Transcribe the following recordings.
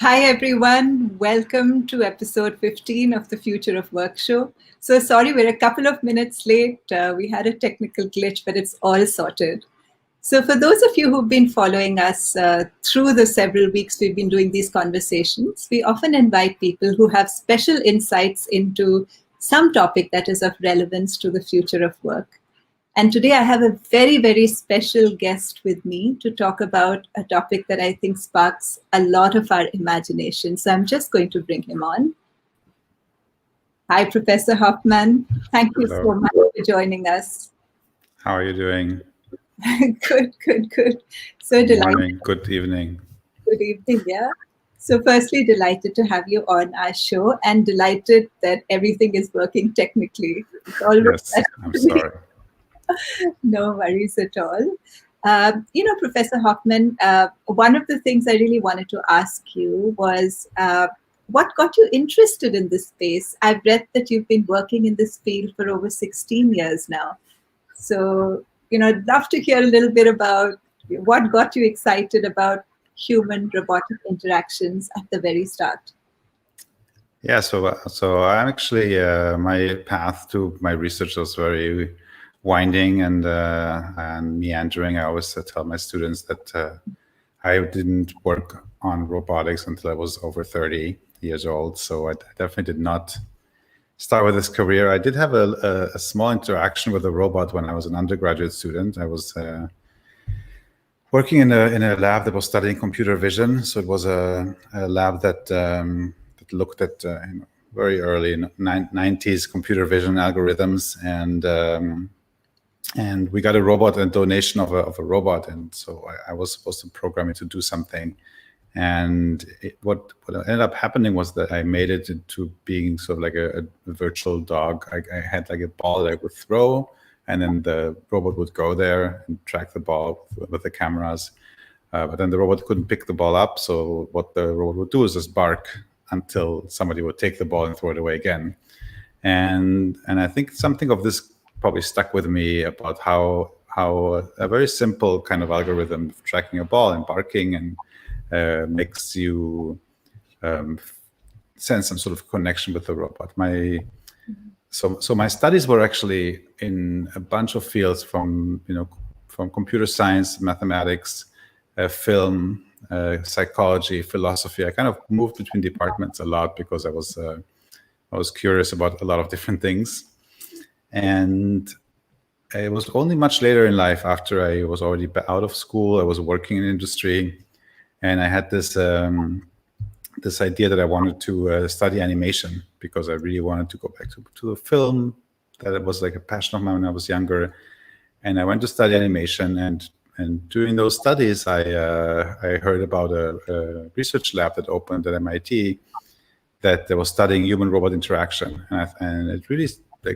Hi, everyone. Welcome to episode 15 of the Future of Work show. So sorry, we're a couple of minutes late. We had a technical glitch, but it's all sorted. So for those of you who've been following us through the several weeks we've been doing these conversations, we often invite people who have special insights into some topic that is of relevance to the future of work. And today I have a very, very special guest with me to talk about a topic that I think sparks a lot of our imagination. So I'm just going to bring him on. Hi, Professor Hoffman. Thank you Hello. so much for joining us. How are you doing? Good. So Good delighted. morning, good evening. Good evening, yeah. So firstly, delighted to have you on our show and delighted that everything is working technically. It's always Yes, I'm sorry. No worries at all. Professor Hoffman, one of the things I really wanted to ask you was what got you interested in this space? I've read that you've been working in this field for over 16 years now. So, I'd love to hear a little bit about what got you excited about human robotic interactions at the very start. Yeah, so I'm actually my path to my research was very winding and meandering. I always tell my students that I didn't work on robotics until I was over 30 years old. So I definitely did not start with this career. I did have a small interaction with a robot when I was an undergraduate student. I was working in a lab that was studying computer vision. So it was a lab that looked at very early 90s computer vision algorithms, and we got a donation of a robot, and so I was supposed to program it to do something. And what ended up happening was that I made it into being sort of like a virtual dog. I had like a ball that I would throw, and then the robot would go there and track the ball with the cameras. But then the robot couldn't pick the ball up. So what the robot would do is just bark until somebody would take the ball and throw it away again. And I think something of this probably stuck with me about how a very simple kind of algorithm for tracking a ball and barking and makes you sense some sort of connection with the robot. So my studies were actually in a bunch of fields from computer science, mathematics, film, psychology, philosophy. I kind of moved between departments a lot because I was curious about a lot of different things. And it was only much later in life, after I was already out of school, I was working in industry, and I had this this idea that I wanted to study animation because I really wanted to go back to the film. That it was like a passion of mine when I was younger, and I went to study animation. And during those studies, I heard about a research lab that opened at MIT that was studying human-robot interaction, and it really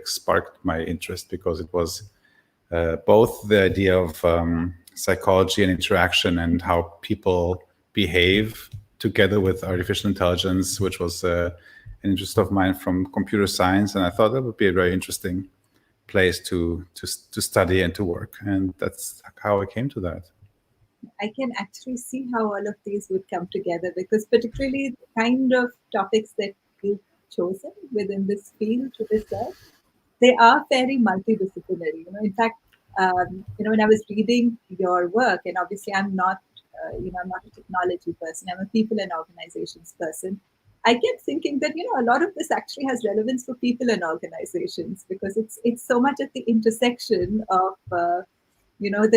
sparked my interest because it was both the idea of psychology and interaction and how people behave together with artificial intelligence, which was an interest of mine from computer science, and I thought that would be a very interesting place to study and to work, and that's how I came to that. I can actually see how all of these would come together, because particularly the kind of topics that you've chosen within this field to research, they are very multidisciplinary. In fact, when I was reading your work, and obviously I'm not, I'm not a technology person. I'm a people and organizations person. I kept thinking that a lot of this actually has relevance for people and organizations, because it's so much at the intersection of the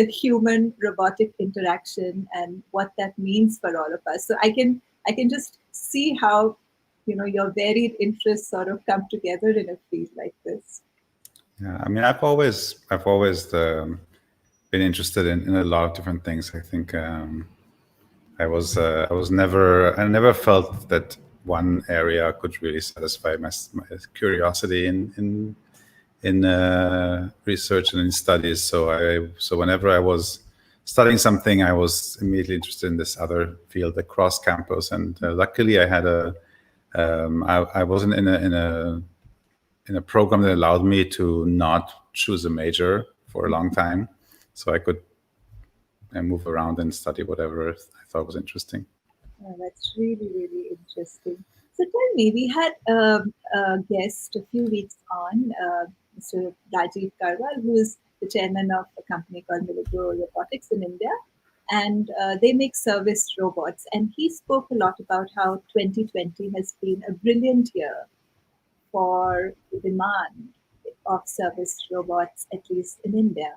human robotic interaction and what that means for all of us. So I can just see how your varied interests sort of come together in a field like this. Yeah, I mean, I've always been interested in a lot of different things. I think I never felt that one area could really satisfy my curiosity in research and in studies. So whenever I was studying something, I was immediately interested in this other field across campus. And luckily, I had I wasn't in a program that allowed me to not choose a major for a long time, so I could move around and study whatever I thought was interesting. That's really, really interesting. So tell me, we had a guest a few weeks on, Mr. Rajiv Karwal, who is the chairman of a company called Milagro Robotics in India. And they make service robots. And he spoke a lot about how 2020 has been a brilliant year for the demand of service robots, at least in India.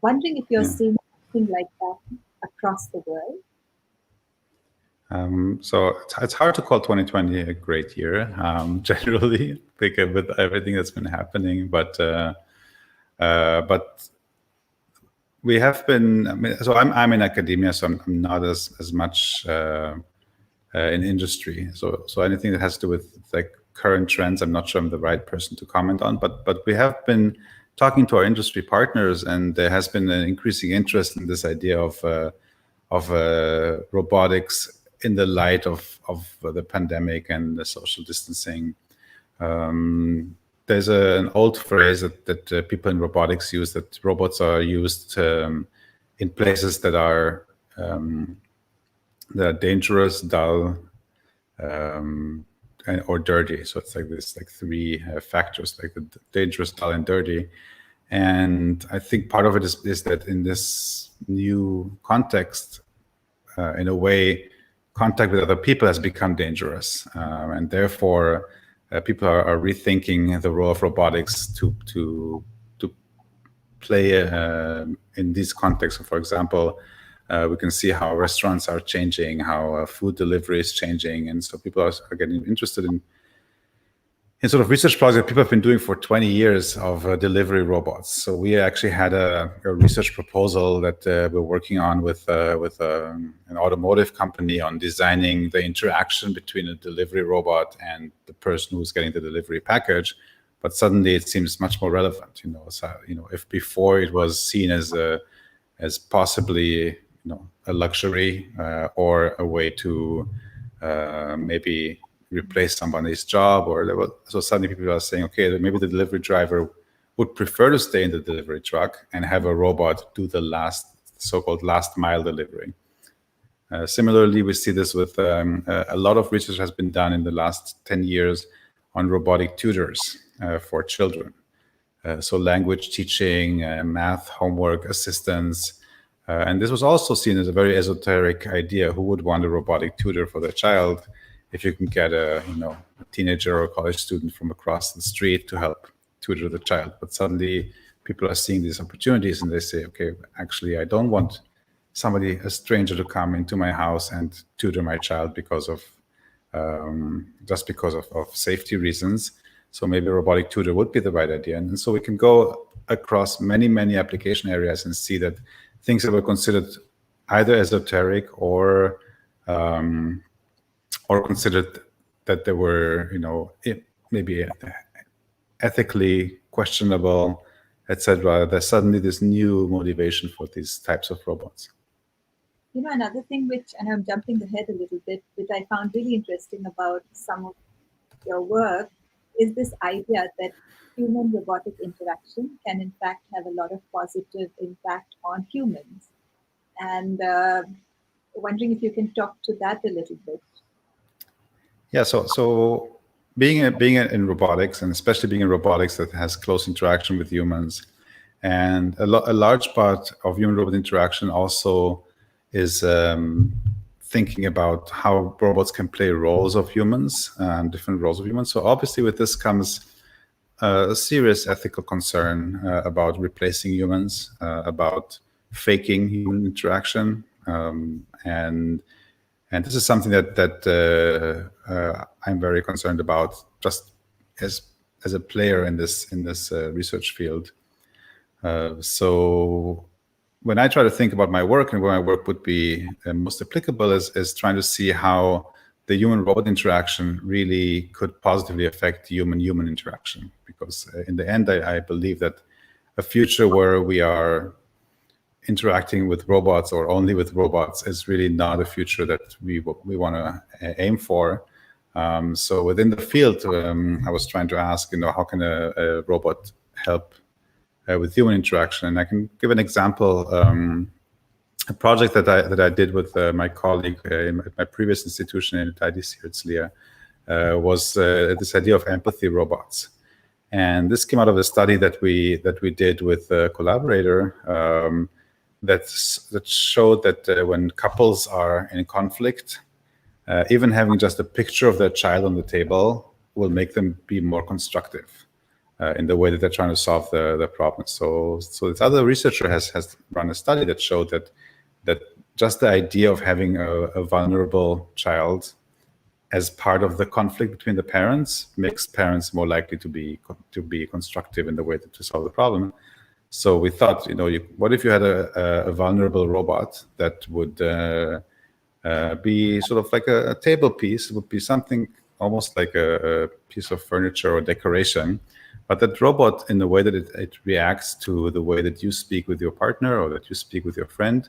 Wondering if you're Yeah. seeing something like that across the world. So it's hard to call 2020 a great year, generally, because with everything that's been happening. But we have been. I mean, so I'm in academia, so I'm not as much in industry. So anything that has to do with like current trends, I'm not sure I'm the right person to comment on. But we have been talking to our industry partners, and there has been an increasing interest in this idea of robotics in the light of the pandemic and the social distancing. There's an old phrase that people in robotics use, that robots are used in places that are dangerous, dull, or dirty. So it's like this, like three factors, like the dangerous, dull, and dirty. And I think part of it is that in this new context, in a way, contact with other people has become dangerous, and therefore people are rethinking the role of robotics to play in these contexts. So for example, we can see how restaurants are changing, how food delivery is changing, and so people are getting interested in sort of research projects that people have been doing for 20 years of delivery robots. So we actually had a research proposal that we're working on with an automotive company on designing the interaction between a delivery robot and the person who's getting the delivery package. But suddenly it seems much more relevant. So, if before it was seen as possibly a luxury or a way to maybe replace somebody's job, so suddenly people are saying, okay, maybe the delivery driver would prefer to stay in the delivery truck and have a robot do the so-called last mile delivery. Similarly, we see this with a lot of research has been done in the last 10 years on robotic tutors for children. So language teaching, math, homework assistance. And this was also seen as a very esoteric idea. Who would want a robotic tutor for their child if you can get a teenager or a college student from across the street to help tutor the child? But suddenly people are seeing these opportunities and they say, okay, actually, I don't want a stranger to come into my house and tutor my child just because of safety reasons. So maybe a robotic tutor would be the right idea. And so we can go across many, many application areas and see that things that were considered either esoteric or considered that they were, maybe ethically questionable, etc. There's suddenly this new motivation for these types of robots. Another thing and I'm jumping ahead a little bit, which I found really interesting about some of your work, is this idea that human robotic interaction can in fact have a lot of positive impact on humans. And wondering if you can talk to that a little bit. Yeah, so being in robotics, and especially being in robotics that has close interaction with humans, and a large part of human-robot interaction also is thinking about how robots can play roles of humans, different roles of humans. So obviously with this comes a serious ethical concern about replacing humans, about faking human interaction, and this is something that I'm very concerned about, just as a player in this research field. So when I try to think about my work and where my work would be most applicable is trying to see how the human-robot interaction really could positively affect human-human interaction. Because in the end, I believe that a future where we are interacting with robots or only with robots is really not a future that we want to aim for. So within the field, I was trying to ask, how can a robot help with human interaction? And I can give an example. a project that I did with my colleague in my previous institution in IDC Herzliya was this idea of empathy robots. And this came out of a study that we did with a collaborator that showed that when couples are in conflict, even having just a picture of their child on the table will make them be more constructive in the way that they're trying to solve the problem. So this other researcher has run a study that showed that just the idea of having a vulnerable child as part of the conflict between the parents makes parents more likely to be constructive in the way to solve the problem. So we thought, what if you had a vulnerable robot that would be sort of like a table piece? It would be something almost like a piece of furniture or decoration, but that robot, in the way that it reacts to the way that you speak with your partner or that you speak with your friend,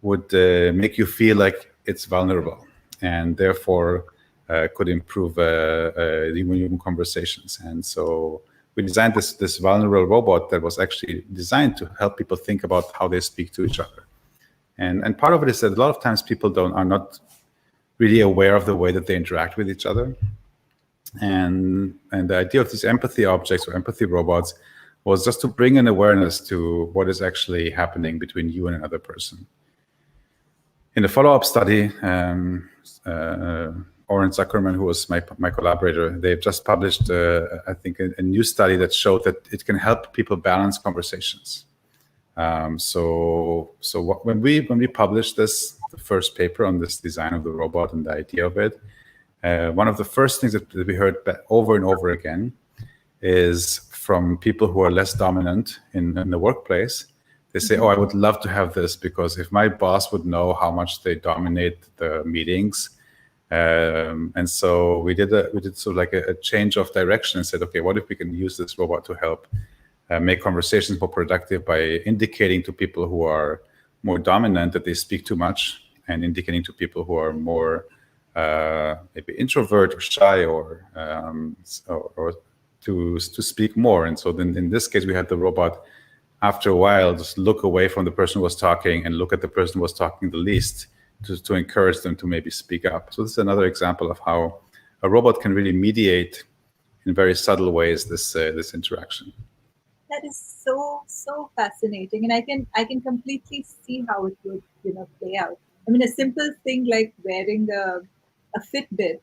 would make you feel like it's vulnerable, and therefore could improve human conversations. And so we designed this vulnerable robot that was actually designed to help people think about how they speak to each other. And part of it is that a lot of times people are not really aware of the way that they interact with each other. And the idea of these empathy objects or empathy robots was just to bring an awareness to what is actually happening between you and another person. In the follow-up study, Oren Zuckerman, who was my collaborator, they've just published, I think, a new study that showed that it can help people balance conversations. When we published the first paper on this design of the robot and the idea of it, one of the first things that we heard over and over again is from people who are less dominant in the workplace. They say, "Oh, I would love to have this, because if my boss would know how much they dominate the meetings." And so we did sort of like a change of direction and said, okay, what if we can use this robot to help make conversations more productive by indicating to people who are more dominant that they speak too much, and indicating to people who are more maybe introvert or shy or to speak more. And so then in this case, we had the robot, after a while, just look away from the person who was talking and look at the person who was talking the least to encourage them to maybe speak up. So this is another example of how a robot can really mediate in very subtle ways this interaction. That is so fascinating, and I can completely see how it would play out. I mean, a simple thing like wearing a Fitbit,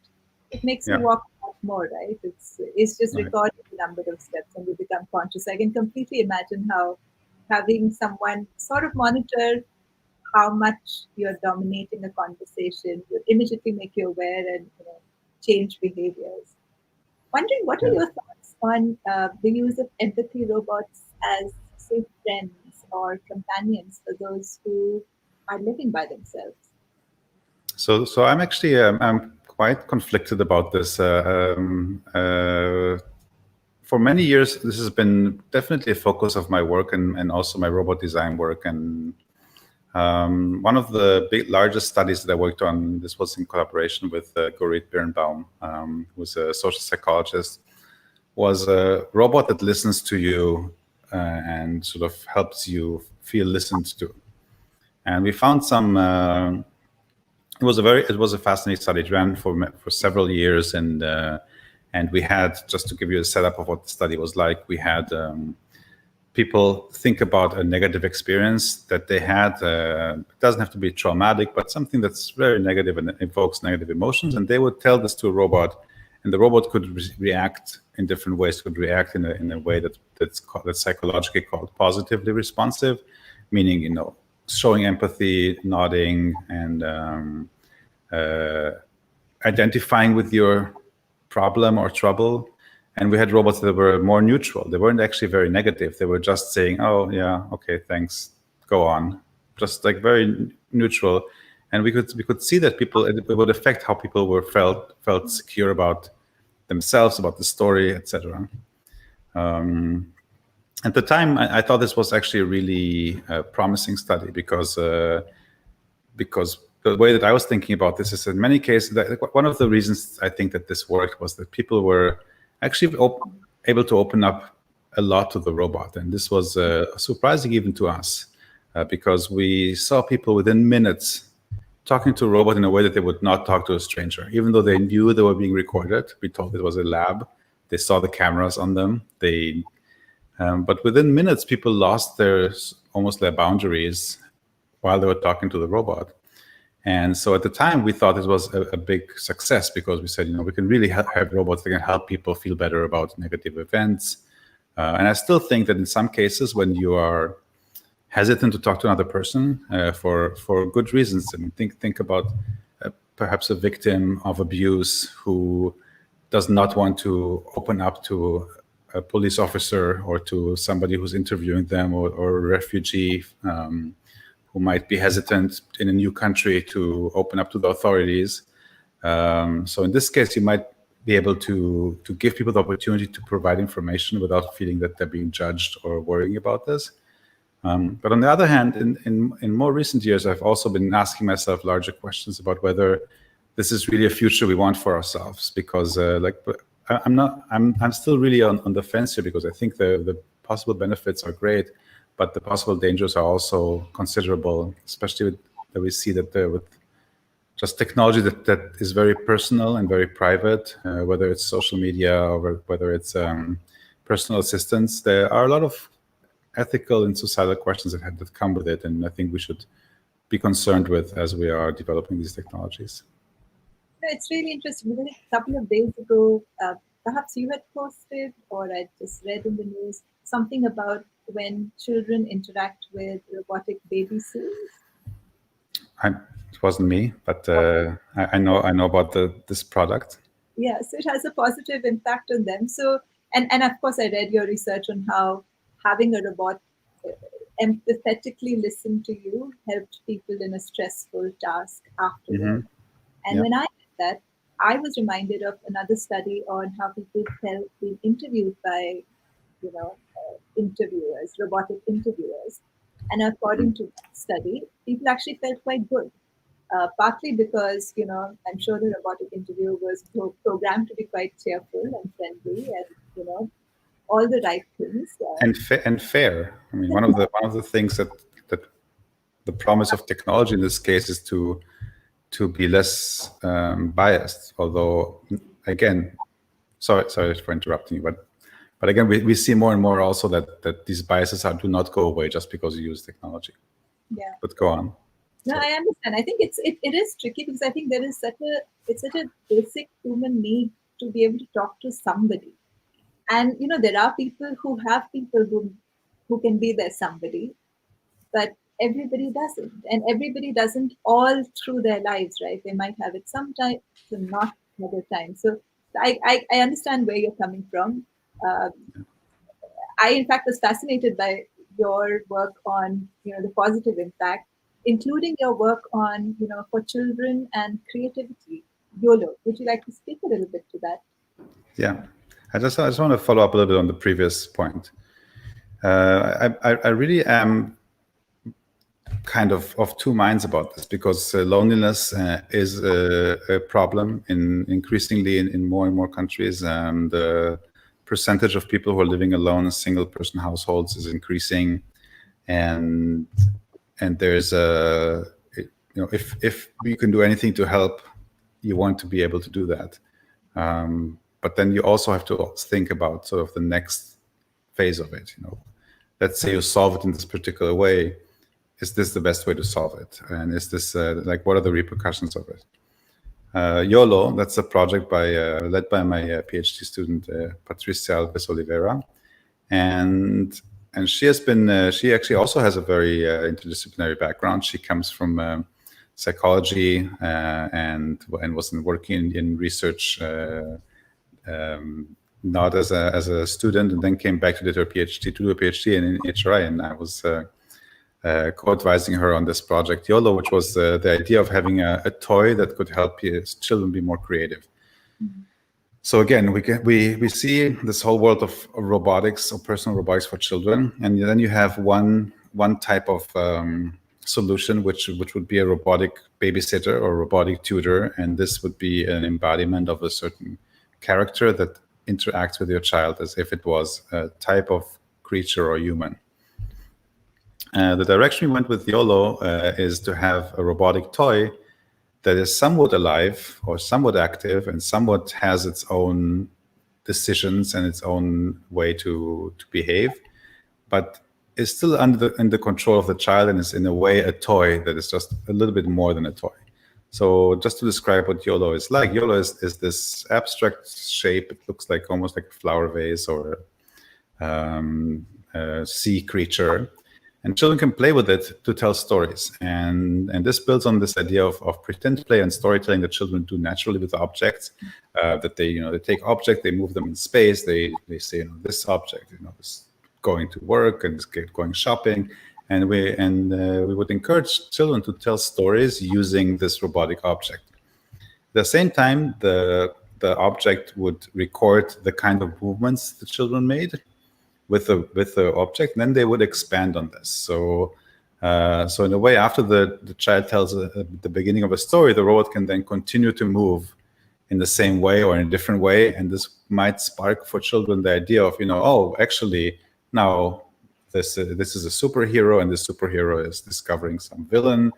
it makes you walk much more, right? It's just recording the number of steps and you become conscious. I can completely imagine how having someone sort of monitor how much you're dominating a conversation would immediately make you aware and change behaviors. Wondering, what are your thoughts on the use of empathy robots as, say, friends or companions for those who are living by themselves? So I'm actually I'm quite conflicted about this. For many years, this has been definitely a focus of my work and also my robot design work. And one of the largest studies that I worked on, this was in collaboration with Gorit Birnbaum, who's a social psychologist, was a robot that listens to you and sort of helps you feel listened to. And we found some. It was a fascinating study. It ran for several years, and we had, just to give you a setup of what the study was like, we had people think about a negative experience that they had. It doesn't have to be traumatic, but something that's very negative and evokes negative emotions. And they would tell this to a robot, and the robot could react in different ways. Could react in a way that's psychologically called positively responsive, meaning showing empathy, nodding, and identifying with your problem or trouble. And we had robots that were more neutral. They weren't actually very negative. They were just saying, "Oh yeah, okay, thanks, go on," just like very neutral. And we could see that it would affect how people felt secure about themselves, about the story, etc. At the time, I thought this was actually a really promising study because the way that I was thinking about this is, in many cases, one of the reasons I think that this worked was that people were actually able to open up a lot to the robot, and this was surprising even to us. because we saw people within minutes talking to a robot in a way that they would not talk to a stranger, even though they knew they were being recorded. We told it was a lab. They saw the cameras on them. But within minutes, people lost almost their boundaries while they were talking to the robot. And so at the time, we thought it was a big success because we said, we can really have robots that can help people feel better about negative events. And I still think that in some cases, when you are hesitant to talk to another person for good reasons, I mean, think about perhaps a victim of abuse who does not want to open up to a police officer or to somebody who's interviewing them, or a refugee who might be hesitant in a new country to open up to the authorities. So in this case, you might be able to give people the opportunity to provide information without feeling that they're being judged or worrying about this. But on the other hand, in more recent years, I've also been asking myself larger questions about whether this is really a future we want for ourselves. Because I'm still really on the fence here, because I think the possible benefits are great, but the possible dangers are also considerable, especially that we see that with just technology that is very personal and very private, whether it's social media or whether it's personal assistance. There are a lot of ethical and societal questions that come with it, and I think we should be concerned with as we are developing these technologies. It's really interesting. Because a couple of days ago, perhaps you had posted, or I just read in the news, something about when children interact with robotic babysitters. It wasn't me, but I know about this product. Yeah, so it has a positive impact on them. So, and of course, I read your research on how having a robot empathetically listen to you helped people in a stressful task afterward. And when I did that, I was reminded of another study on how people felt being interviewed by, interviewers, robotic interviewers. And according to that study, people actually felt quite good. Partly because, I'm sure the robotic interviewer was programmed to be quite cheerful and friendly and, all the right things. And fair. I mean, one of the things that the promise of technology in this case is to be less biased. Although, again, sorry for interrupting you, but again, we see more and more also that these biases do not go away just because you use technology. Yeah. But go on. No, I understand. I think it is tricky because I think it's such a basic human need to be able to talk to somebody. And there are people who have people who can be their somebody, but everybody doesn't, and everybody doesn't all through their lives, right? They might have it sometimes and not other times. So I understand where you're coming from. I in fact was fascinated by your work on the positive impact, including your work on for children and creativity. YOLO. Would you like to speak a little bit to that? Yeah. I just want to follow up a little bit on the previous point. I really am kind of two minds about this, because loneliness is a problem increasingly in more and more countries. The percentage of people who are living alone in single-person households is increasing, and there's if you can do anything to help, you want to be able to do that. But then you also have to think about sort of the next phase of it. Let's say you solve it in this particular way. Is this the best way to solve it? And is this what are the repercussions of it? YOLO, that's a project led by my PhD student Patricia Alves Oliveira, and she has been. She actually also has a very interdisciplinary background. She comes from psychology and was working in research. Not as a student, and then came back to do a PhD in HRI, and I was co-advising her on this project YOLO, which was the idea of having a toy that could help children be more creative. Mm-hmm. So again, we see this whole world of robotics, or personal robotics for children, and then you have one type of solution, which would be a robotic babysitter or robotic tutor, and this would be an embodiment of a certain character that interacts with your child as if it was a type of creature or human. The direction we went with YOLO is to have a robotic toy that is somewhat alive or somewhat active and somewhat has its own decisions and its own way to behave, but is still in the control of the child and is in a way a toy that is just a little bit more than a toy. So just to describe what YOLO is like, YOLO is this abstract shape. It looks like almost like a flower vase or a sea creature. And children can play with it to tell stories. And this builds on this idea of pretend play and storytelling that children do naturally with objects, that they take objects, they move them in space, they say, this object, is going to work and is going shopping. And we would encourage children to tell stories using this robotic object. At the same time, the object would record the kind of movements the children made with the object, and then they would expand on this. So in a way, after the child tells the beginning of a story, the robot can then continue to move in the same way or in a different way, and this might spark for children the idea of, oh, actually now this is a superhero, and this superhero is discovering some villain,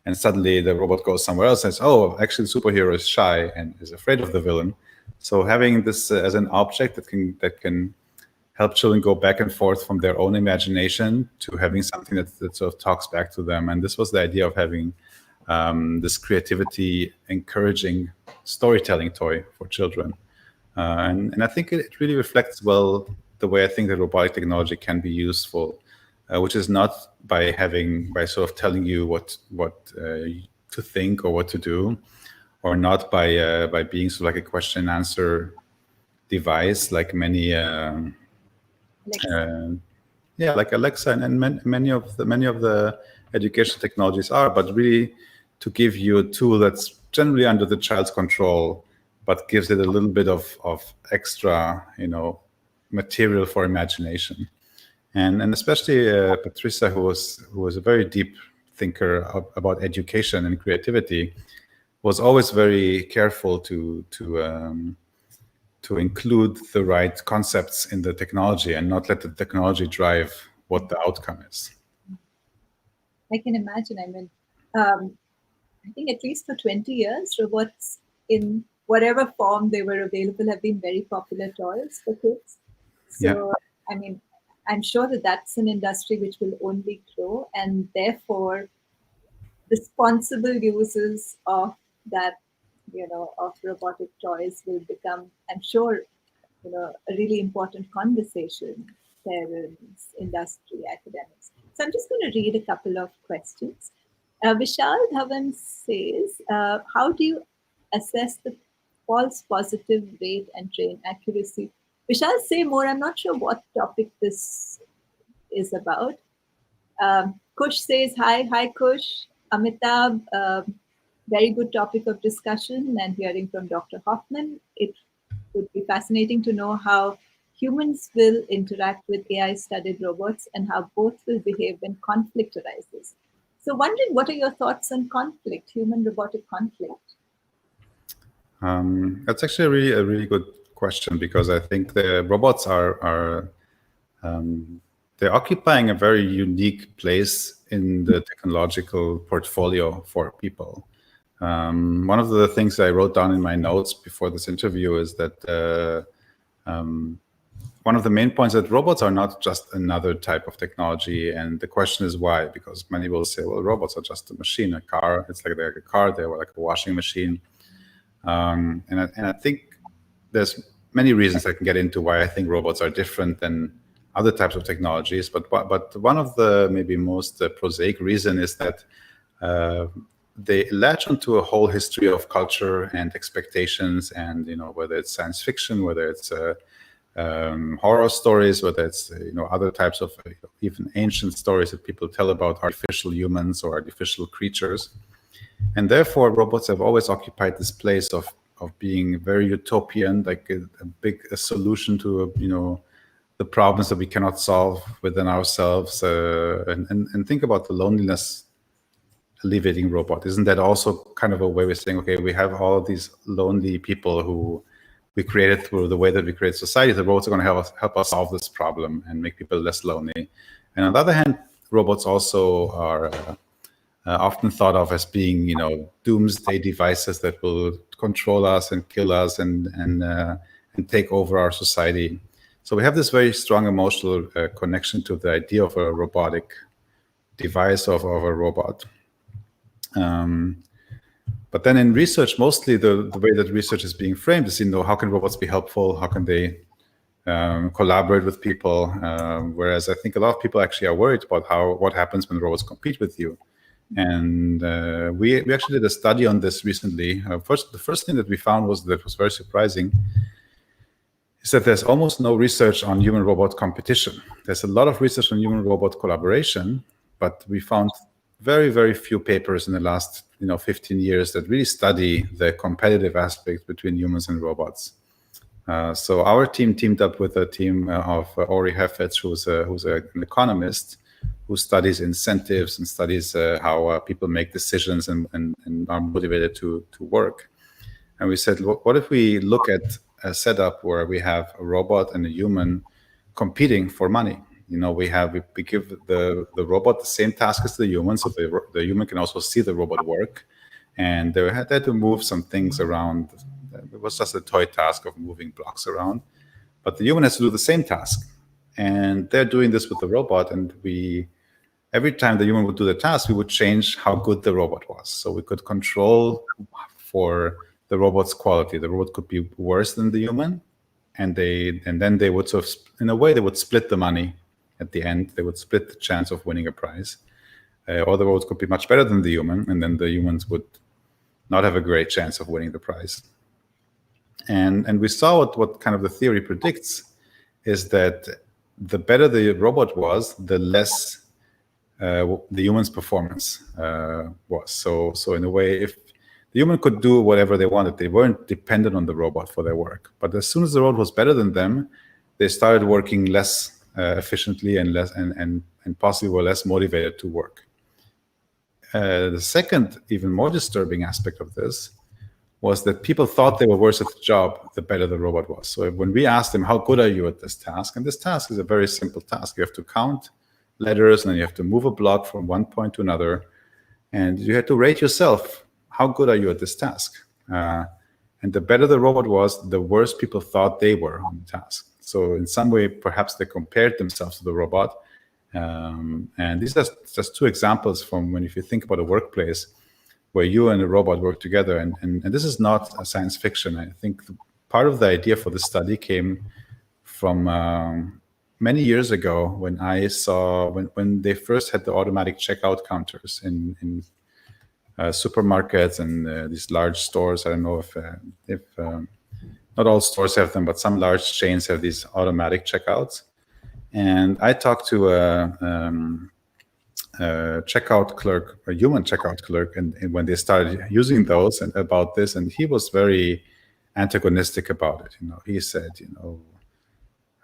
and suddenly the robot goes somewhere else and says, oh, actually the superhero is shy and is afraid of the villain. So having this as an object that can help children go back and forth from their own imagination to having something that sort of talks back to them. And this was the idea of having this creativity encouraging storytelling toy for children. And I think it really reflects well the way I think that robotic technology can be useful, which is not by sort of telling you what to think or what to do, or not by being sort of like a question and answer device like many like Alexa and many of the education technologies are, but really to give you a tool that's generally under the child's control, but gives it a little bit of extra, material for imagination. And especially Patricia, who was a very deep thinker about education and creativity, was always very careful to include the right concepts in the technology and not let the technology drive what the outcome is. I can imagine. I mean, I think at least for 20 years, robots in whatever form they were available have been very popular toys for kids. So, I mean, I'm sure that that's an industry which will only grow, and therefore responsible uses of that, of robotic toys will become, I'm sure, a really important conversation, parents, industry, academics. So I'm just going to read a couple of questions. Vishal Dhawan says, how do you assess the false positive rate and train accuracy? Vishal, say more. I'm not sure what topic this is about. Kush says, hi Kush. Amitabh, very good topic of discussion, and hearing from Dr. Hoffman. It would be fascinating to know how humans will interact with AI-studied robots and how both will behave when conflict arises. So wondering, what are your thoughts on conflict, human-robotic conflict? That's actually a really good question, because I think the robots are they're occupying a very unique place in the technological portfolio for people. One of the things I wrote down in my notes before this interview is that one of the main points that robots are not just another type of technology, and the question is why? Because many will say, well, robots are just a machine, a car. It's like they're a car, they're like a washing machine. And I think there's many reasons I can get into why I think robots are different than other types of technologies. But one of the maybe most prosaic reason is that they latch onto a whole history of culture and expectations, and whether it's science fiction, whether it's horror stories, whether it's other types of even ancient stories that people tell about artificial humans or artificial creatures. And therefore, robots have always occupied this place of being very utopian, like a solution to the problems that we cannot solve within ourselves. And think about the loneliness alleviating robot. Isn't that also kind of a way of saying, okay, we have all of these lonely people who we created through the way that we create society. The robots are going to help us solve this problem and make people less lonely. And on the other hand, robots also are often thought of as being, doomsday devices that will control us and kill us and take over our society. So we have this very strong emotional connection to the idea of a robotic device, of a robot. But then in research, mostly the way that research is being framed is, how can robots be helpful? How can they collaborate with people? Whereas I think a lot of people actually are worried about what happens when robots compete with you. And we actually did a study on this recently. The first thing that we found was very surprising, is that there's almost no research on human-robot competition. There's a lot of research on human-robot collaboration, but we found very, very few papers in the last 15 years that really study the competitive aspect between humans and robots. So our team teamed up with a team of Ori Heffetz, who's an economist who studies incentives and studies how people make decisions and are motivated to work. And we said, what if we look at a setup where we have a robot and a human competing for money? We give the robot the same task as the human, so the human can also see the robot work. And they had to move some things around. It was just a toy task of moving blocks around. But the human has to do the same task. And they're doing this with the robot. And every time the human would do the task, we would change how good the robot was. So we could control for the robot's quality. The robot could be worse than the human. And then they would sort of, in a way, they would split the money at the end. They would split the chance of winning a prize. Or the robots could be much better than the human. And then the humans would not have a great chance of winning the prize. And we saw what kind of the theory predicts is that the better the robot was, the less the human's performance was. So in a way, if the human could do whatever they wanted, they weren't dependent on the robot for their work. But as soon as the robot was better than them, they started working less efficiently and possibly were less motivated to work. The second, even more disturbing aspect of this was that people thought they were worse at the job the better the robot was. So when we asked them, how good are you at this task? And this task is a very simple task. You have to count letters and then you have to move a block from one point to another. And you had to rate yourself. How good are you at this task? And the better the robot was, the worse people thought they were on the task. So in some way, perhaps they compared themselves to the robot. And these are just two examples from if you think about a workplace where you and a robot work together. And this is not a science fiction. I think part of the idea for the study came from many years ago when I saw when they first had the automatic checkout counters in supermarkets and these large stores. I don't know if not all stores have them, but some large chains have these automatic checkouts. And I talked to a checkout clerk, a human checkout clerk, and when they started using those and about this, and he was very antagonistic about it. He said,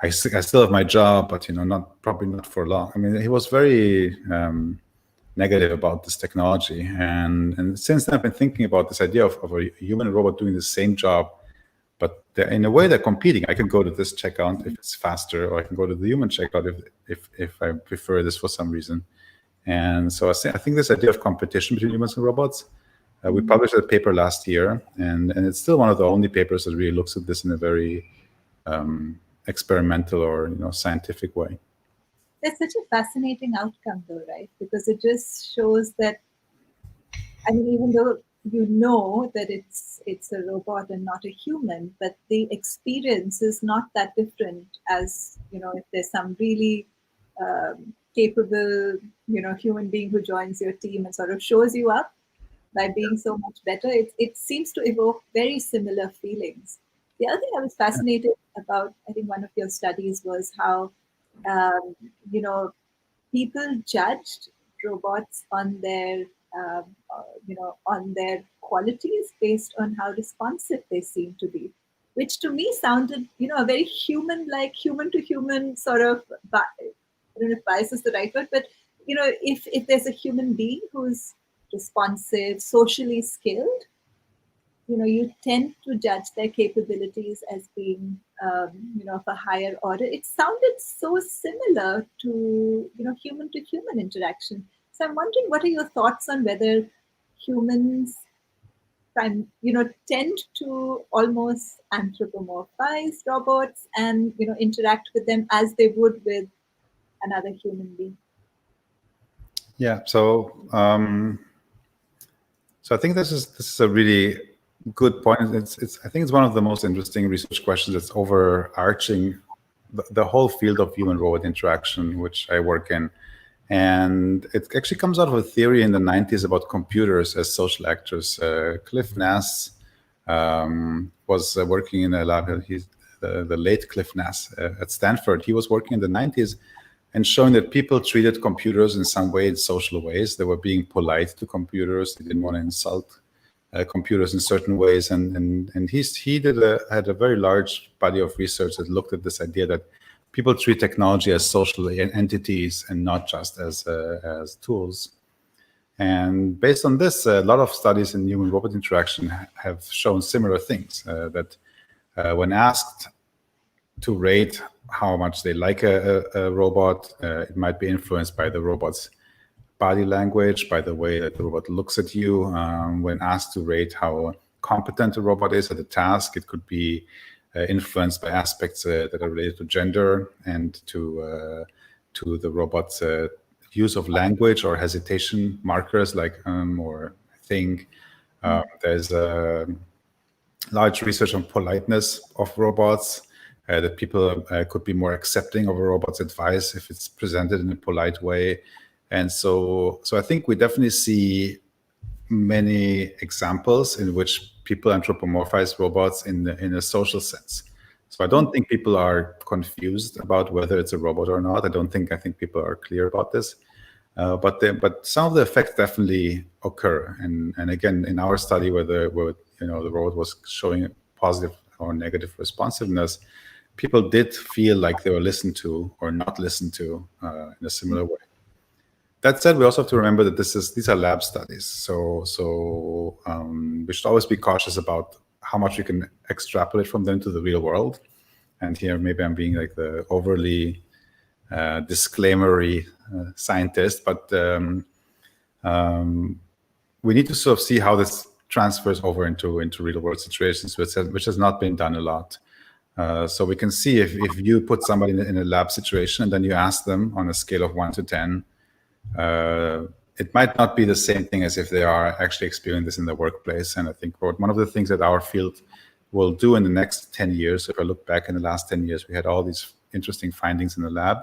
I still have my job, but probably not for long. I mean, he was very negative about this technology, and since then I've been thinking about this idea of a human and robot doing the same job, but in a way they're competing. I can go to this checkout if it's faster, or I can go to the human checkout if I prefer this for some reason. And so I think this idea of competition between humans and robots, we published a paper last year, and it's still one of the only papers that really looks at this in a very experimental or scientific way. That's such a fascinating outcome, though, right? Because it just shows that, I mean, even though that it's a robot and not a human, but the experience is not that different as, if there's some really capable, human being who joins your team and sort of shows you up by being so much better. It seems to evoke very similar feelings. The other thing I was fascinated about, I think one of your studies was how, people judged robots on their, on their qualities based on how responsive they seem to be, which to me sounded, a very human-like, human-to-human sort of, I don't know if bias is the right word, but, if there's a human being who's responsive, socially skilled, you tend to judge their capabilities as being, of a higher order. It sounded so similar to human interaction. So I'm wondering, what are your thoughts on whether humans tend to almost anthropomorphize robots and, interact with them as they would with another human being? Yeah. So I think this is a really good point. I think it's one of the most interesting research questions that's overarching the whole field of human-robot interaction, which I work in. And it actually comes out of a theory in the 90s about computers as social actors. Cliff Nass was working in a lab. He's the late Cliff Nass at Stanford. He was working in the 90s and showing that people treated computers in some way in social ways. They were being polite to computers. They didn't want to insult computers in certain ways. And he had a very large body of research that looked at this idea that people treat technology as social entities and not just as tools. And based on this, a lot of studies in human-robot interaction have shown similar things, that when asked to rate how much they like a robot, it might be influenced by the robot's body language, by the way that the robot looks at you. When asked to rate how competent a robot is at a task, it could be influenced by aspects that are related to gender and to the robot's use of language or hesitation markers like or think. There's large research on politeness of robots, that people could be more accepting of a robot's advice if it's presented in a polite way. And so I think we definitely see many examples in which people anthropomorphize robots in a social sense. So I don't think people are confused about whether it's a robot or not. I think people are clear about this. But some of the effects definitely occur. And again, in our study where the robot was showing positive or negative responsiveness, people did feel like they were listened to or not listened to in a similar way. That said, we also have to remember that these are lab studies, so we should always be cautious about how much we can extrapolate from them to the real world. And here, maybe I'm being like the overly disclaimery scientist, but we need to sort of see how this transfers over into real world situations, which has not been done a lot. So we can see if you put somebody in a lab situation and then you ask them on a scale of 1 to 10. It might not be the same thing as if they are actually experiencing this in the workplace. And I think one of the things that our field will do in the next 10 years, if I look back in the last 10 years, we had all these interesting findings in the lab,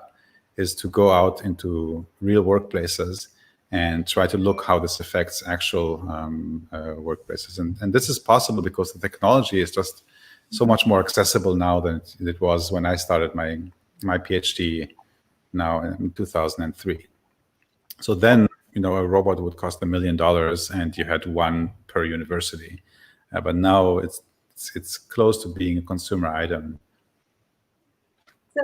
is to go out into real workplaces and try to look how this affects actual workplaces. And this is possible because the technology is just so much more accessible now than it was when I started my PhD now in 2003. So then, a robot would cost $1 million and you had one per university. But now it's close to being a consumer item. So,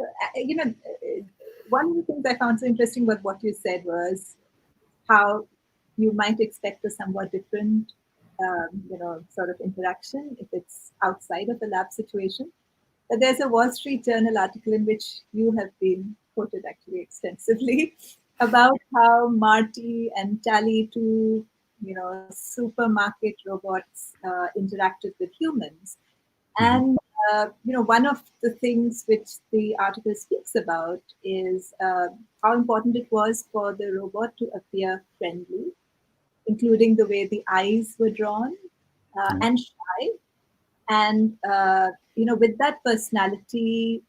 one of the things I found so interesting about what you said was how you might expect a somewhat different, sort of interaction if it's outside of a lab situation. But there's a Wall Street Journal article in which you have been quoted actually extensively about how Marty and Tally, two, supermarket robots, interacted with humans. And, one of the things which the article speaks about is how important it was for the robot to appear friendly, including the way the eyes were drawn and shy. And, with that personality,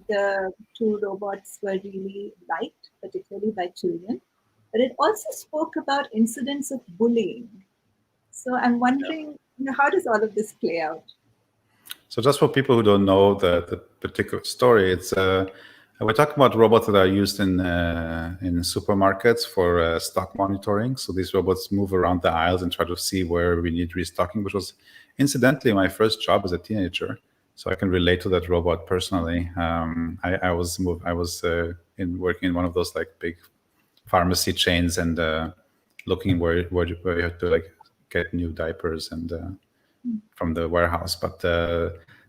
the two robots were really liked, particularly by children. But it also spoke about incidents of bullying. So I'm wondering, how does all of this play out? So just for people who don't know the particular story, it's we're talking about robots that are used in supermarkets for stock monitoring. So these robots move around the aisles and try to see where we need restocking, which was incidentally my first job as a teenager. So I can relate to that robot personally. I was working in one of those like big pharmacy chains and looking where you have to like get new diapers and from the warehouse. But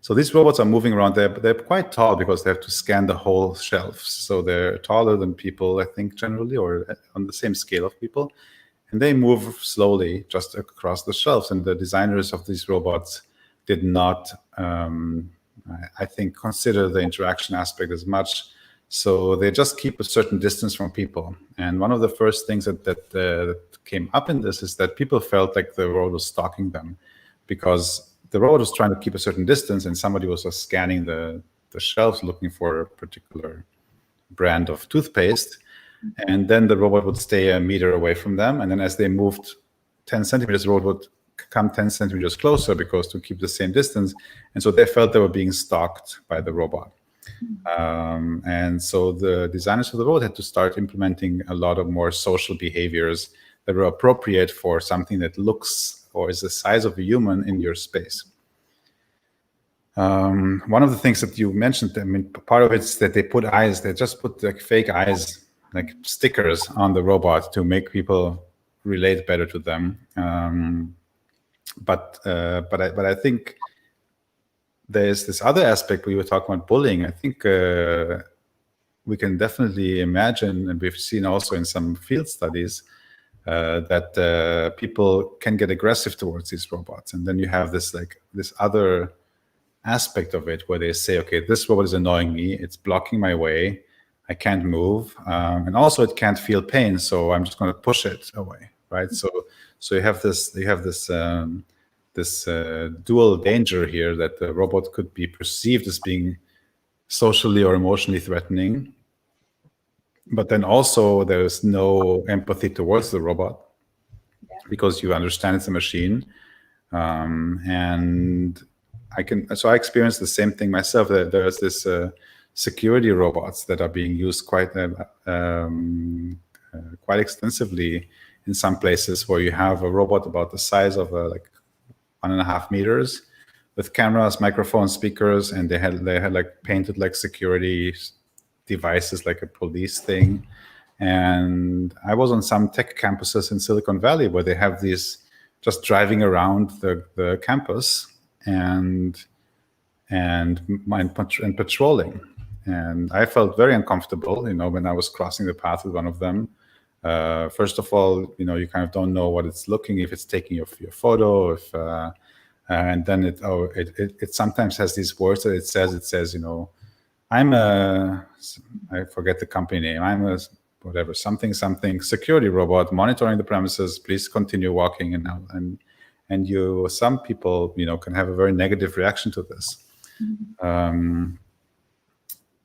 so these robots are moving around. They're quite tall because they have to scan the whole shelves. So they're taller than people, I think, generally, or on the same scale of people. And they move slowly just across the shelves. And the designers of these robots did not, I think, consider the interaction aspect as much. So they just keep a certain distance from people. And one of the first things that came up in this is that people felt like the robot was stalking them, because the robot was trying to keep a certain distance and somebody was just scanning the shelves looking for a particular brand of toothpaste. And then the robot would stay a meter away from them. And then as they moved 10 centimeters, the robot would come 10 centimeters closer because to keep the same distance. And so they felt they were being stalked by the robot. And so the designers of the robot had to start implementing a lot of more social behaviors that were appropriate for something that looks or is the size of a human in your space. One of the things that you mentioned, I mean, part of it is that they put eyes, they just put like fake eyes, like stickers on the robot to make people relate better to them. But I think there's this other aspect. We were talking about bullying. I think we can definitely imagine, and we've seen also in some field studies, that people can get aggressive towards these robots. And then you have this other aspect of it where they say, okay, this robot is annoying me. It's blocking my way. I can't move. And also it can't feel pain. So I'm just going to push it away. Right. So you have this dual danger here, that the robot could be perceived as being socially or emotionally threatening. But then also there's no empathy towards the robot because you understand it's a machine. And I experienced the same thing myself. There's this security robots that are being used quite extensively in some places, where you have a robot about the size of like 1.5 meters with cameras, microphones, speakers, and they had like painted like security devices, like a police thing. And I was on some tech campuses in Silicon Valley where they have these just driving around the campus and patrolling. And I felt very uncomfortable, when I was crossing the path with one of them. First of all, you kind of don't know what it's looking, if it's taking your photo, and then it sometimes has these words that it says, I forget the company name. I'm a whatever, something security robot monitoring the premises. Please continue walking. And some people, can have a very negative reaction to this.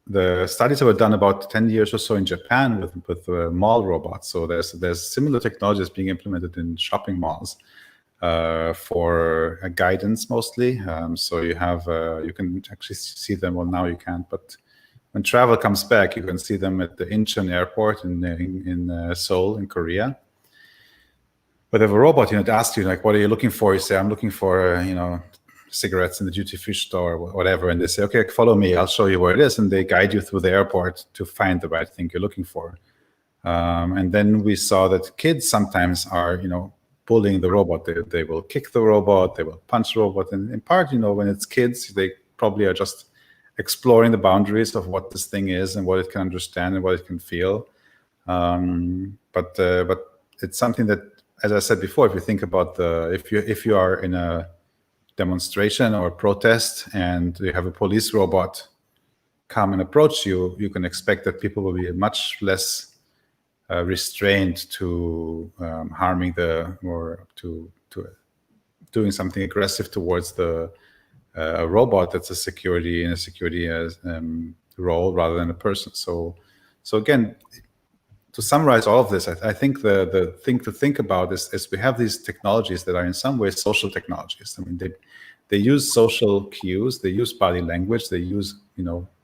The studies that were done about 10 years or so in Japan with mall robots. So there's similar technologies being implemented in shopping malls for guidance mostly. So you can actually see them. Well, now you can't, but when travel comes back, you can see them at the Incheon airport in Seoul in Korea. But they have a robot, it asks you, like, what are you looking for? You say, I'm looking for, cigarettes in the duty-free store or whatever. And they say, okay, follow me. I'll show you where it is. And they guide you through the airport to find the right thing you're looking for. And then we saw that kids sometimes are, bullying the robot. They will kick the robot. They will punch the robot. And in part, when it's kids, they probably are just exploring the boundaries of what this thing is and what it can understand and what it can feel. But it's something that, as I said before, if you think about if you are in a demonstration or a protest and you have a police robot come and approach you, you can expect that people will be much less restrained to harming or to doing something aggressive towards the robot that's in a security role rather than a person. So again, to summarize all of this, I think the thing to think about is we have these technologies that are in some ways social technologies. I mean, they use social cues, they use body language, they use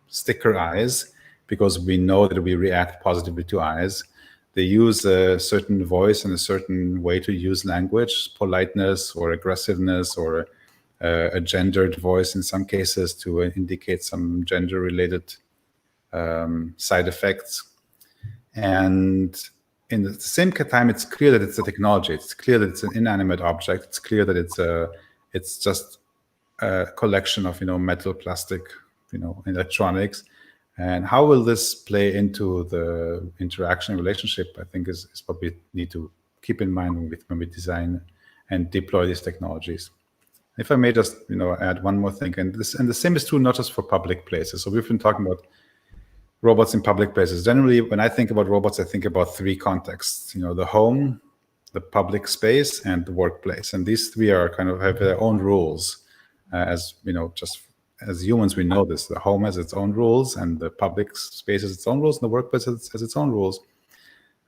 sticker eyes because we know that we react positively to eyes. They use a certain voice and a certain way to use language, politeness or aggressiveness or a gendered voice in some cases to indicate some gender-related side effects. And in the same time, it's clear that it's a technology. It's clear that it's an inanimate object. It's clear that it's a it's just a collection of metal, plastic, electronics. And how will this play into the interaction relationship, I think is what we need to keep in mind when we design and deploy these technologies. If I may just add one more thing, and the same is true not just for public places. So we've been talking about robots in public places. Generally, when I think about robots, I think about three contexts: the home, the public space, and the workplace. And these three are kind of have their own rules. As just as humans, we know this. The home has its own rules, and the public space has its own rules, and the workplace has its own rules.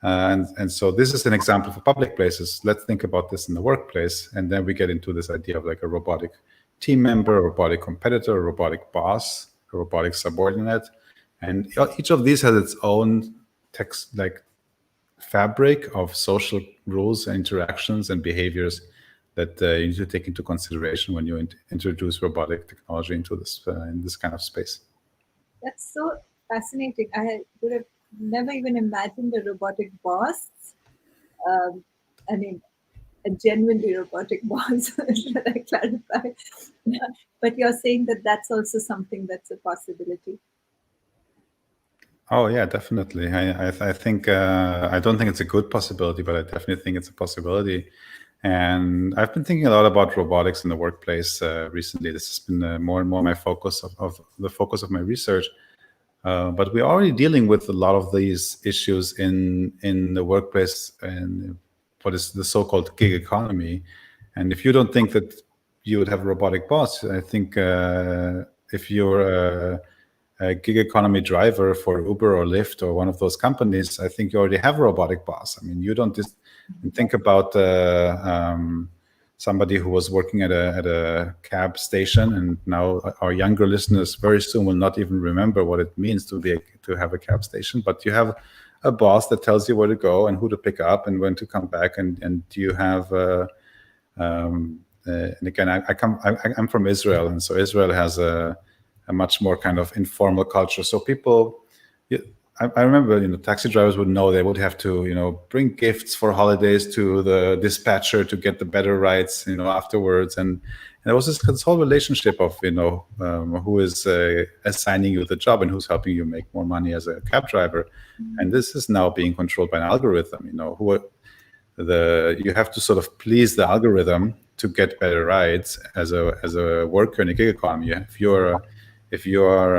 And so this is an example for public places. Let's think about this in the workplace, and then we get into this idea of like a robotic team member, a robotic competitor, a robotic boss, a robotic subordinate, and each of these has its own text, like fabric of social rules and interactions and behaviors that you need to take into consideration when you introduce robotic technology into this in this kind of space. That's so fascinating. I would have never even imagined a robotic boss. I mean, a genuinely robotic boss, should I clarify? But you're saying that that's also something that's a possibility. Oh yeah, definitely. I think I don't think it's a good possibility, but I definitely think it's a possibility. And I've been thinking a lot about robotics in the workplace recently. This has been more and more my focus of the focus of my research. But we're already dealing with a lot of these issues in the workplace and what is the so-called gig economy. And if you don't think that you would have a robotic boss, I think if you're a gig economy driver for Uber or Lyft or one of those companies, I think you already have a robotic boss. I mean, you don't just think about somebody who was working at a cab station, and now our younger listeners very soon will not even remember what it means to have a cab station. But you have a boss that tells you where to go and who to pick up and when to come back, and you have. And again, I'm from Israel, and so Israel has a much more kind of informal culture. So people, I remember, taxi drivers would know they would have to, bring gifts for holidays to the dispatcher to get the better rides, afterwards. And there was this whole relationship of, who is assigning you the job and who's helping you make more money as a cab driver. And this is now being controlled by an algorithm, you have to sort of please the algorithm to get better rides as a worker in a gig economy. If you're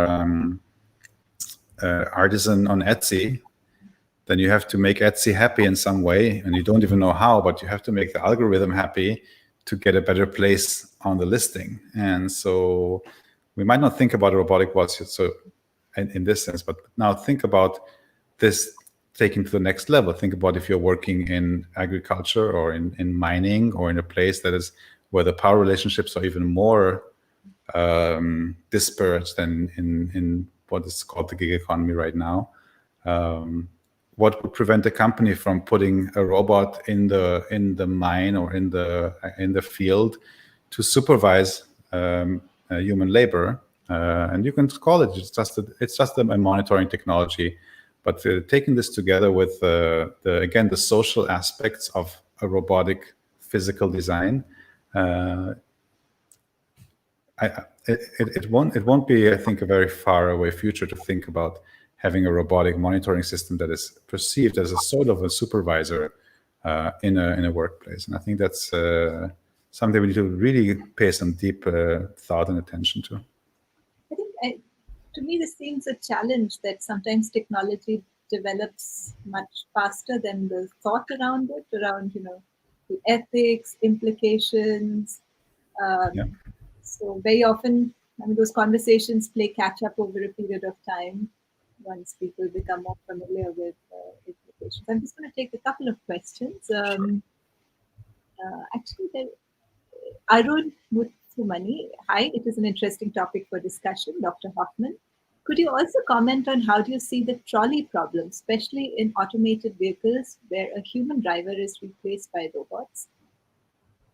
artisan on Etsy, then you have to make Etsy happy in some way, and you don't even know how, but you have to make the algorithm happy to get a better place on the listing. And so we might not think about a robotic boss in this sense, but now think about this taken to the next level. Think about if you're working in agriculture or in mining or in a place that is where the power relationships are even more disparate than in what is called the gig economy right now. What would prevent a company from putting a robot in the mine or in the field to supervise human labor? And you can call it it's just a monitoring technology, but taking this together with the social aspects of a robotic physical design. It won't be, I think, a very far away future to think about having a robotic monitoring system that is perceived as a sort of a supervisor in a workplace. And I think that's something we need to really pay some deep thought and attention to. I think, to me, this seems a challenge that sometimes technology develops much faster than the thought around it, around the ethics, implications. So very often, those conversations play catch up over a period of time once people become more familiar with implications. I'm just going to take a couple of questions. Actually, Arun Muthumani, hi, it is an interesting topic for discussion, Dr. Hoffman. Could you also comment on how do you see the trolley problem, especially in automated vehicles where a human driver is replaced by robots,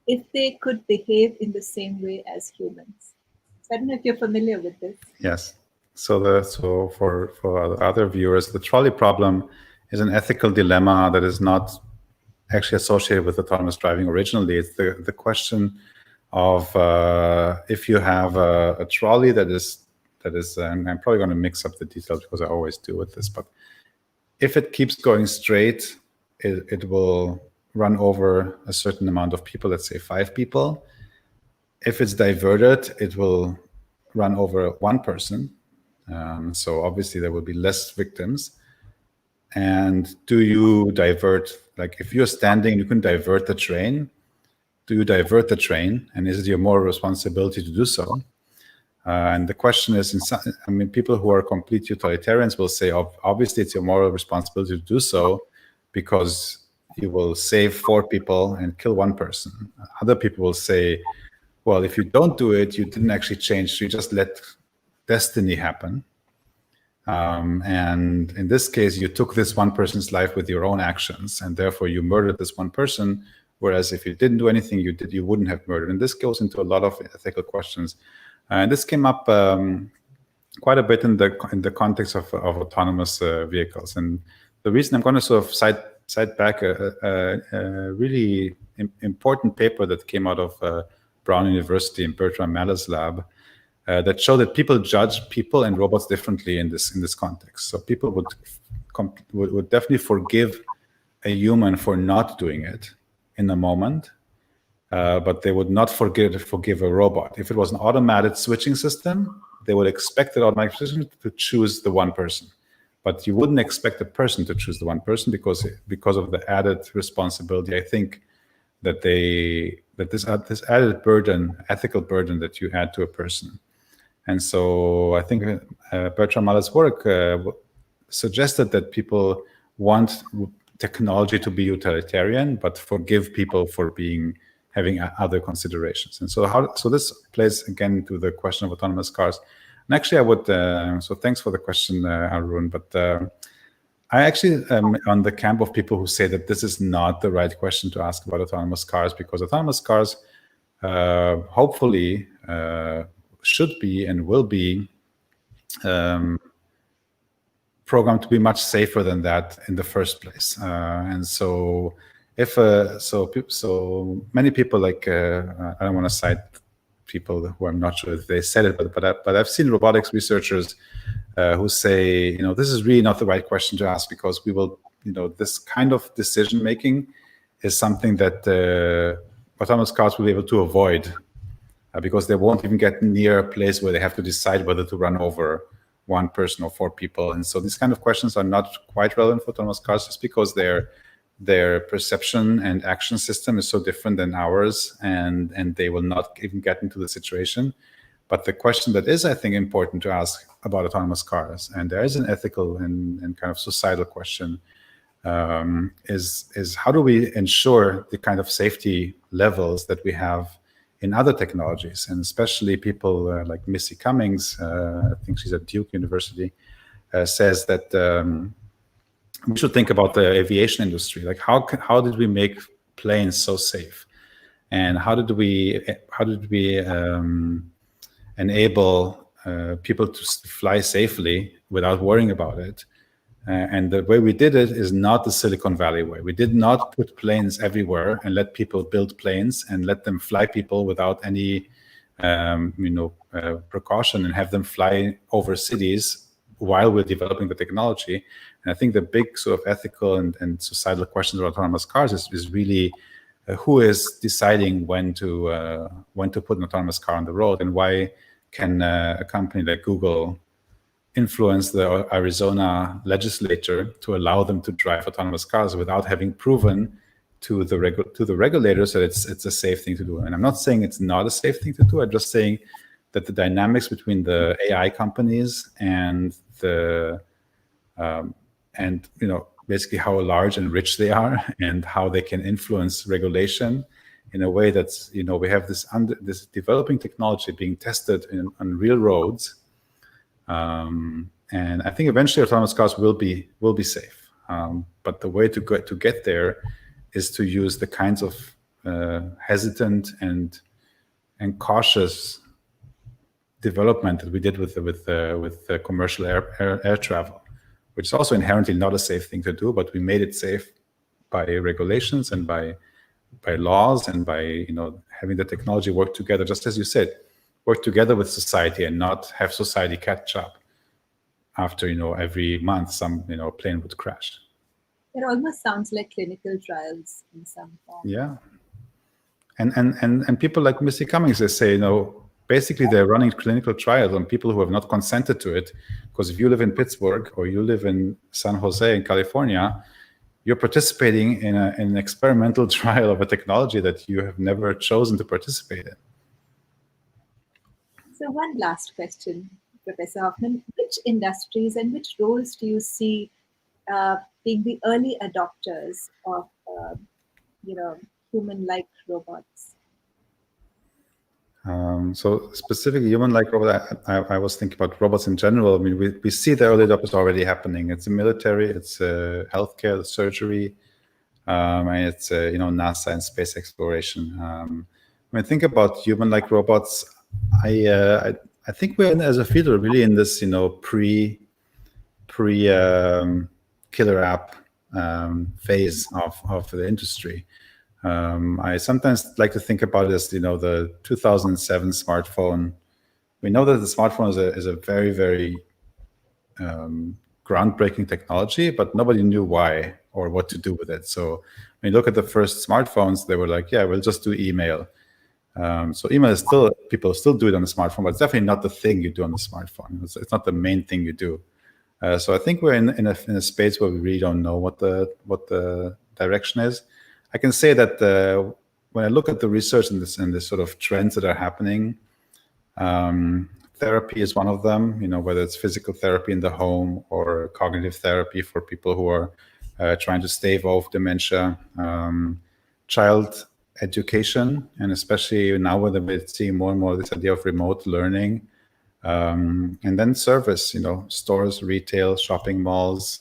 if they could behave in the same way as humans? So I don't know if you're familiar with this. Yes. So for other viewers, the trolley problem is an ethical dilemma that is not actually associated with autonomous driving originally. It's the question of if you have a trolley that is, and I'm probably going to mix up the details because I always do with this, but if it keeps going straight, it will run over a certain amount of people, let's say 5 people. If it's diverted, it will run over 1 person. So obviously there will be less victims. And do you divert, like if you're standing, you can divert the train. Do you divert the train? And is it your moral responsibility to do so? And the question is, I mean, people who are complete utilitarians will say, obviously it's your moral responsibility to do so because you will save 4 people and kill 1 person. Other people will say, well, if you don't do it, you didn't actually change, you just let destiny happen. And in this case, you took this 1 person's life with your own actions, and therefore you murdered this 1 person. Whereas if you didn't do anything, you wouldn't have murdered. And this goes into a lot of ethical questions. And this came up quite a bit in the context of autonomous vehicles. And the reason I'm going to sort of cite back a really important paper that came out of Brown University in Bertrand Maller's lab that showed that people judge people and robots differently in this context. So people would definitely forgive a human for not doing it in the moment, but they would not forgive a robot. If it was an automated switching system, they would expect the automatic system to choose the 1 person. But you wouldn't expect a person to choose the 1 person because of the added responsibility. I think that this added burden, ethical burden that you add to a person. And so I think Bertrand Maller's work suggested that people want technology to be utilitarian, but forgive people for having other considerations. And so this plays again to the question of autonomous cars. And actually, I would. So thanks for the question, Arun. But I actually am on the camp of people who say that this is not the right question to ask about autonomous cars, because autonomous cars, hopefully, should be and will be programmed to be much safer than that in the first place. And so, if so many people, like I don't want to cite people who I'm not sure if they said it, but I've seen robotics researchers who say, this is really not the right question to ask, because we will, this kind of decision making is something that autonomous cars will be able to avoid, because they won't even get near a place where they have to decide whether to run over 1 person or 4 people. And so these kind of questions are not quite relevant for autonomous cars, just because their perception and action system is so different than ours, and they will not even get into the situation. But the question that is, I think, important to ask about autonomous cars, and there is an ethical and kind of societal question, is how do we ensure the kind of safety levels that we have in other technologies, and especially people like Missy Cummings, I think she's at Duke University, says that we should think about the aviation industry. Like how did we make planes so safe, and how did we enable people to fly safely without worrying about it? And the way we did it is not the Silicon Valley way. We did not put planes everywhere and let people build planes and let them fly people without any, precaution, and have them fly over cities while we're developing the technology. And I think the big sort of ethical and societal questions of autonomous cars is really who is deciding when to put an autonomous car on the road, and why can a company like Google influence the Arizona legislature to allow them to drive autonomous cars without having proven to the regulators that it's a safe thing to do. And I'm not saying it's not a safe thing to do. I'm just saying that the dynamics between the AI companies and basically how large and rich they are, and how they can influence regulation in a way that's, we have this developing technology being tested on real roads. And I think eventually autonomous cars will be safe. But the way to get there is to use the kinds of hesitant and cautious development that we did with commercial air travel, which is also inherently not a safe thing to do, but we made it safe by regulations and by laws and by having the technology work together, just as you said, work together with society and not have society catch up after every month some plane would crash. It almost sounds like clinical trials in some form. Yeah. And people like Missy Cummings, they say, basically they're running clinical trials on people who have not consented to it. Because if you live in Pittsburgh or you live in San Jose in California, you're participating in an experimental trial of a technology that you have never chosen to participate in. So one last question, Professor Hoffman. Which industries and which roles do you see being the early adopters of, human-like robots? So specifically human-like robot, I was thinking about robots in general. I mean, we see the early adopters already happening. It's the military, it's healthcare, surgery, and it's NASA and space exploration. When I think about human-like robots, I think we're as a field really in this pre killer app phase of the industry. I sometimes like to think about it as the 2007 smartphone. We know that the smartphone is a very, very groundbreaking technology, but nobody knew why or what to do with it. So when you look at the first smartphones, they were like, yeah, we'll just do email. So email is still, people still do it on the smartphone, but it's definitely not the thing you do on the smartphone. It's not the main thing you do. So I think we're in a space where we really don't know what the direction is. I can say that when I look at the research and this sort of trends that are happening, therapy is one of them. Whether it's physical therapy in the home or cognitive therapy for people who are trying to stave off dementia, child education, and especially now when we're seeing more and more this idea of remote learning, and then service, stores, retail, shopping malls.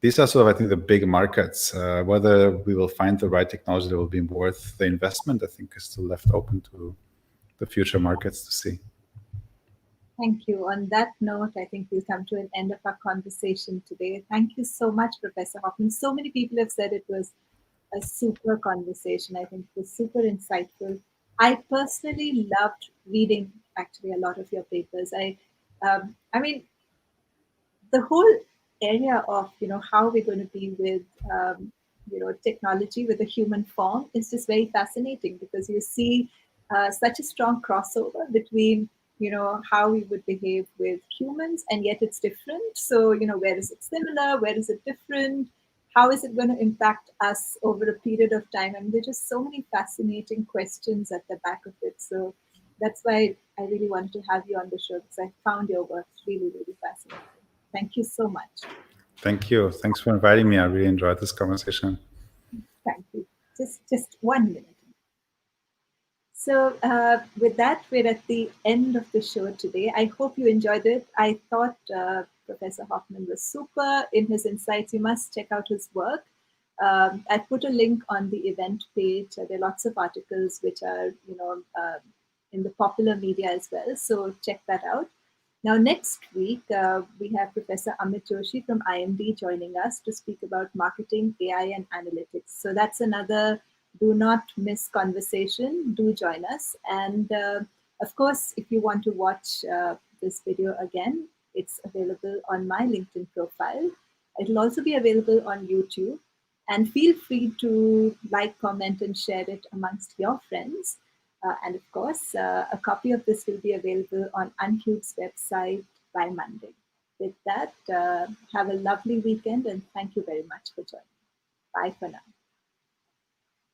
These are sort of, I think, the big markets. Whether we will find the right technology that will be worth the investment, I think, is still left open to the future markets to see. Thank you. On that note, I think we'll come to an end of our conversation today. Thank you so much, Professor Hoffman. So many people have said it was a super conversation. I think it was super insightful. I personally loved reading actually a lot of your papers. I mean, the whole area of how we're going to be with technology with the human form is just very fascinating, because you see such a strong crossover between how we would behave with humans, and yet it's different. So where is it similar, where is it different, how is it going to impact us over a period of time? And there's just so many fascinating questions at the back of it. So that's why I really wanted to have you on the show, because I found your work really, really fascinating. Thank you so much. Thank you. Thanks for inviting me. I really enjoyed this conversation. Thank you. Just 1 minute. So with that, we're at the end of the show today. I hope you enjoyed it. I thought Professor Hoffman was super in his insights. You must check out his work. I put a link on the event page. There are lots of articles which are, in the popular media as well. So check that out. Now, next week, we have Professor Amit Joshi from IMD joining us to speak about marketing, AI, and analytics. So that's another do not miss conversation. Do join us. And of course, if you want to watch this video again, it's available on my LinkedIn profile. It'll also be available on YouTube. And feel free to like, comment, and share it amongst your friends. And of course, a copy of this will be available on Uncube's website by Monday. With that, have a lovely weekend, and thank you very much for joining. Bye for now.